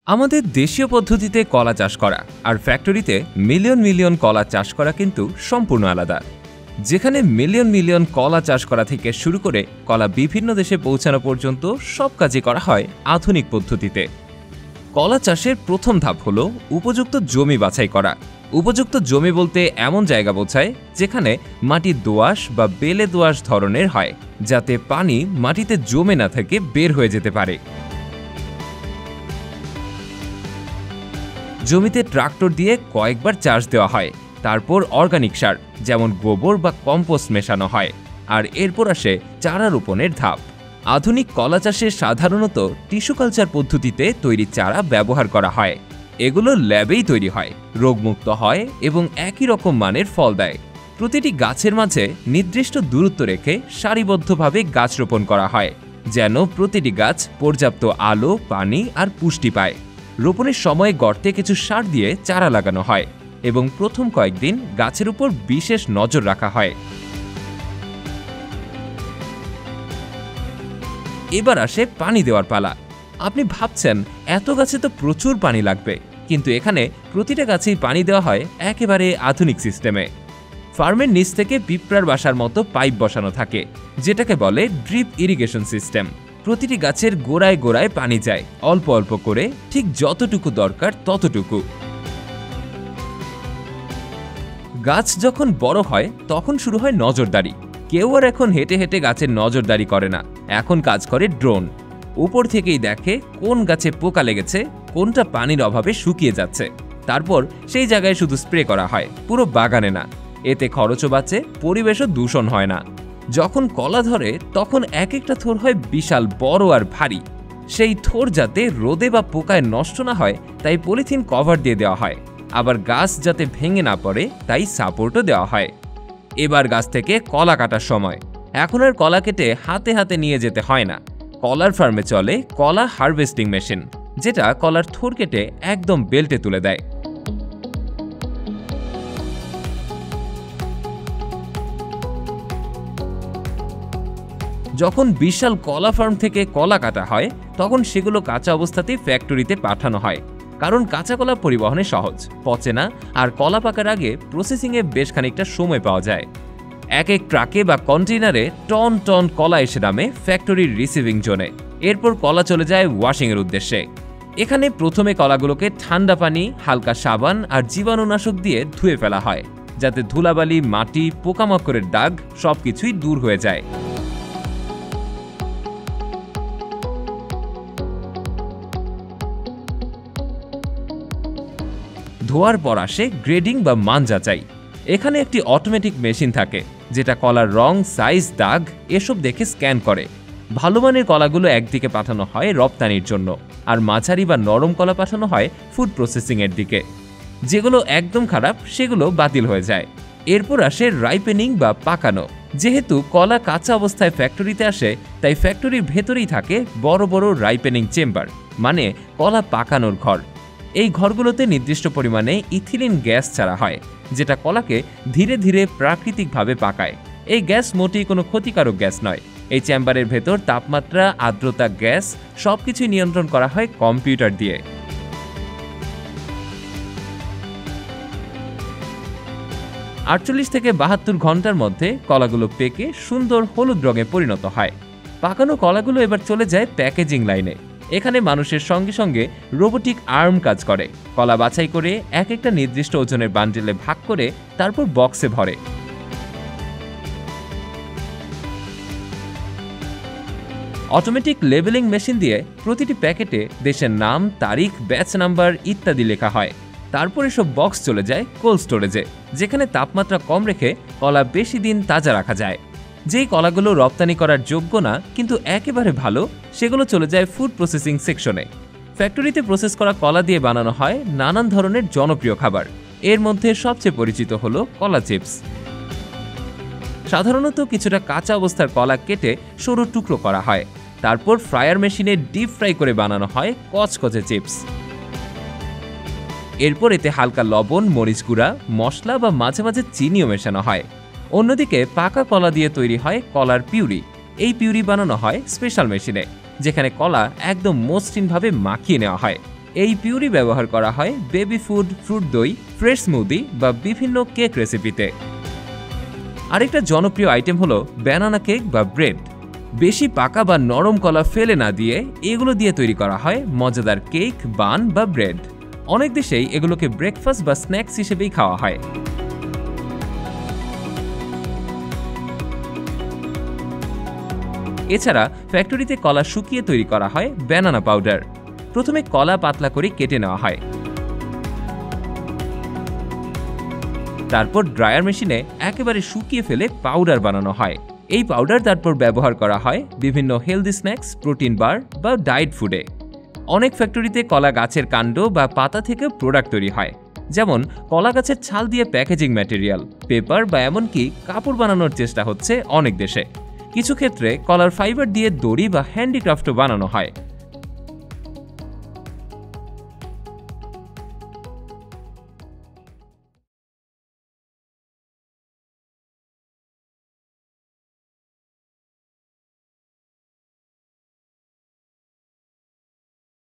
আমাদের দেশীয় পদ্ধতিতে কলা চাষ করা আর ফ্যাক্টরিতে মিলিয়ন মিলিয়ন কলা চাষ করা কিন্তু সম্পূর্ণ আলাদা। যেখানে মিলিয়ন মিলিয়ন কলা চাষ করা থেকে শুরু করে কলা বিভিন্ন দেশে পৌঁছানো পর্যন্ত সব কাজই করা হয় আধুনিক পদ্ধতিতে। কলা চাষের প্রথম ধাপ হলো উপযুক্ত জমি বাছাই করা। উপযুক্ত জমি বলতে এমন জায়গা বোঝায় যেখানে মাটি দোআঁশ বা বেলে দোআঁশ ধরনের হয়, যাতে পানি মাটিতে জমে না থেকে বের হয়ে যেতে পারে। জমিতে ট্রাক্টর দিয়ে কয়েকবার চাষ দেওয়া হয়, তারপর অর্গানিক সার যেমন গোবর বা কম্পোস্ট মেশানো হয়, আর এরপর আসে চারা রোপণের ধাপ। আধুনিক কলা চাষে সাধারণত টিস্যু কালচার পদ্ধতিতে তৈরি চারা ব্যবহার করা হয়। এগুলো ল্যাবেই তৈরি হয়, রোগমুক্ত হয় এবং একই রকম মানের ফল দেয়। প্রতিটি গাছের মাঝে নির্দিষ্ট দূরত্ব রেখে সারিবদ্ধভাবে গাছ রোপণ করা হয়, যেন প্রতিটি গাছ পর্যাপ্ত আলো, পানি আর পুষ্টি পায়। রোপণের সময় গর্তে কিছু সার দিয়ে চারা লাগানো হয় এবং প্রথম কয়েকদিন গাছের উপর বিশেষ নজর রাখা হয়। এবার আসে পানি দেওয়ার পালা। আপনি ভাবছেন এত গাছে তো প্রচুর পানি লাগবে, কিন্তু এখানে প্রতিটা গাছেই পানি দেওয়া হয় একেবারে আধুনিক সিস্টেমে। ফার্মের নিচ থেকে পিঁপড়ার বাসার মতো পাইপ বসানো থাকে, যেটাকে বলে ড্রিপ ইরিগেশন সিস্টেম। প্রতিটি গাছের গোড়ায় গোড়ায় পানি যায়, অল্প অল্প করে, ঠিক যতটুকু দরকার ততটুকু। গাছ যখন বড় হয় তখন শুরু হয় নজরদারি। কেউ আর এখন হেঁটে হেঁটে গাছের নজরদারি করে না, এখন কাজ করে ড্রোন। উপর থেকেই দেখে কোন গাছে পোকা লেগেছে, কোনটা পানির অভাবে শুকিয়ে যাচ্ছে। তারপর সেই জায়গায় শুধু স্প্রে করা হয়, পুরো বাগানে না। এতে খরচও বাঁচে, পরিবেশও দূষণ হয় না। যখন কলা ধরে তখন এক একটা থোর হয় বিশাল বড় আর ভারী। সেই থোর যাতে রোদে বা পোকায় নষ্ট না হয় তাই পলিথিন কভার দিয়ে দেওয়া হয়, আবার গাছ যাতে ভেঙে না পড়ে তাই সাপোর্টও দেওয়া হয়। এবার গাছ থেকে কলা কাটার সময়। এখন আর কলা কেটে হাতে হাতে নিয়ে যেতে হয় না। কলার ফার্মে চলে কলা হারভেস্টিং মেশিন, যেটা কলার থোর কেটে একদম বেল্টে তুলে দেয়। যখন বিশাল কলা ফার্ম থেকে কলা কাটা হয় তখন সেগুলো কাঁচা অবস্থাতেই ফ্যাক্টরিতে পাঠানো হয়, কারণ কাঁচা কলা পরিবহনে সহজ, পচে না, আর কলা পাকার আগে প্রসেসিংয়ে বেশ খানিকটা সময় পাওয়া যায়। এক এক ট্রাকে বা কন্টেইনারে টন টন কলা এসে নামে ফ্যাক্টরির রিসিভিং জোনে। এরপর কলা চলে যায় ওয়াশিংয়ের উদ্দেশ্যে। এখানে প্রথমে কলাগুলোকে ঠান্ডা পানি, হালকা সাবান আর জীবাণুনাশক দিয়ে ধুয়ে ফেলা হয়, যাতে ধুলাবালি, মাটি, পোকামাকড়ের দাগ সবকিছুই দূর হয়ে যায়। ধোয়ার পর আসে গ্রেডিং বা মান যাচাই। এখানে একটি অটোমেটিক মেশিন থাকে, যেটা কলার রং, সাইজ, দাগ এসব দেখে স্ক্যান করে। ভালো মানের কলাগুলো একদিকে পাঠানো হয় রপ্তানির জন্য, আর মাঝারি বা নরম কলা পাঠানো হয় ফুড প্রসেসিংয়ের দিকে। যেগুলো একদম খারাপ সেগুলো বাতিল হয়ে যায়। এরপর আসে রাইপেনিং বা পাকানো। যেহেতু কলা কাঁচা অবস্থায় ফ্যাক্টরিতে আসে, তাই ফ্যাক্টরির ভেতরেই থাকে বড় বড় রাইপেনিং চেম্বার, মানে কলা পাকানোর ঘর। এই ঘরগুলোতে নির্দিষ্ট পরিমাণে ইথিলিন গ্যাস ছাড়া হয়, যেটা কলাকে ধীরে ধীরে প্রাকৃতিকভাবে পাকায়। এই গ্যাস মোটেই কোনো ক্ষতিকারক গ্যাস নয়। এই চেম্বারের ভেতর তাপমাত্রা, আর্দ্রতা, গ্যাস সবকিছুই নিয়ন্ত্রণ করা হয় কম্পিউটার দিয়ে। আটচল্লিশ থেকে 72 ঘন্টার মধ্যে কলাগুলো পেকে সুন্দর হলুদ রঙে পরিণত হয়। পাকানো কলাগুলো এবার চলে যায় প্যাকেজিং লাইনে। এখানে মানুষের সঙ্গে সঙ্গে রোবোটিক আর্ম কাজ করে, কলা বাছাই করে এক একটা নির্দিষ্ট ওজনের বান্ডেলে ভাগ করে তারপর বক্সে ভরে। অটোমেটিক লেবেলিং মেশিন দিয়ে প্রতিটি প্যাকেটে দেশের নাম, তারিখ, ব্যাচ নাম্বার ইত্যাদি লেখা হয়। তারপর এসব বক্স চলে যায় কোল্ড স্টোরেজে, যেখানে তাপমাত্রা কম রেখে কলা বেশি দিন তাজা রাখা যায়। যেই কলাগুলো রপ্তানি করার যোগ্য না কিন্তু একেবারে ভালো, সেগুলো চলে যায় ফুড প্রসেসিং সেকশনে। ফ্যাক্টরিতে প্রসেস করা কলা দিয়ে বানানো হয় নানান ধরনের জনপ্রিয় খাবার। এর মধ্যে সবচেয়ে পরিচিত হলো কলা চিপস। সাধারণত কিছুটা কাঁচা অবস্থার কলা কেটে সরু টুকরো করা হয়, তারপর ফ্রায়ার মেশিনে ডিপ ফ্রাই করে বানানো হয় কচকচে চিপস। এরপর এতে হালকা লবণ, মরিচ গুঁড়া, মশলা বা মাঝে মাঝে চিনিও মেশানো হয়। অন্যদিকে পাকা কলা দিয়ে তৈরি হয় কলার পিউরি। এই পিউরি বানানো হয় স্পেশাল মেশিনে, যেখানে কলা একদম মসৃণভাবে মাখিয়ে নেওয়া হয়। এই পিউরি ব্যবহার করা হয় বেবি ফুড, ফ্রুট দই, ফ্রেশ স্মুদি বা বিভিন্ন কেক রেসিপিতে। আরেকটা জনপ্রিয় আইটেম হলো ব্যানানা কেক বা ব্রেড। বেশি পাকা বা নরম কলা ফেলে না দিয়ে এগুলো দিয়ে তৈরি করা হয় মজাদার কেক, বান বা ব্রেড। অনেক দেশেই এগুলোকে ব্রেকফাস্ট বা স্ন্যাক্স হিসেবেই খাওয়া হয়। এছাড়া ফ্যাক্টরিতে কলা শুকিয়ে তৈরি করা হয় ব্যানানা পাউডার। প্রথমে কলা পাতলা করে কেটে নেওয়া হয়, তারপর ড্রায়ার মেশিনে একেবারে শুকিয়ে ফেলে পাউডার বানানো হয়। এই পাউডার তারপর ব্যবহার করা হয় বিভিন্ন হেলদি স্ন্যাক্স, প্রোটিন বার বা ডায়েট ফুডে। অনেক ফ্যাক্টরিতে কলা গাছের কাণ্ড বা পাতা থেকে প্রোডাক্ট তৈরি হয়, যেমন কলা গাছের ছাল দিয়ে প্যাকেজিং ম্যাটেরিয়াল, পেপার বা এমনকি কাপড় বানানোর চেষ্টা হচ্ছে অনেক দেশে। কিছু ক্ষেত্রে কলার ফাইবার দিয়ে দড়ি বা হ্যান্ডিক্রাফটও বানানো হয়।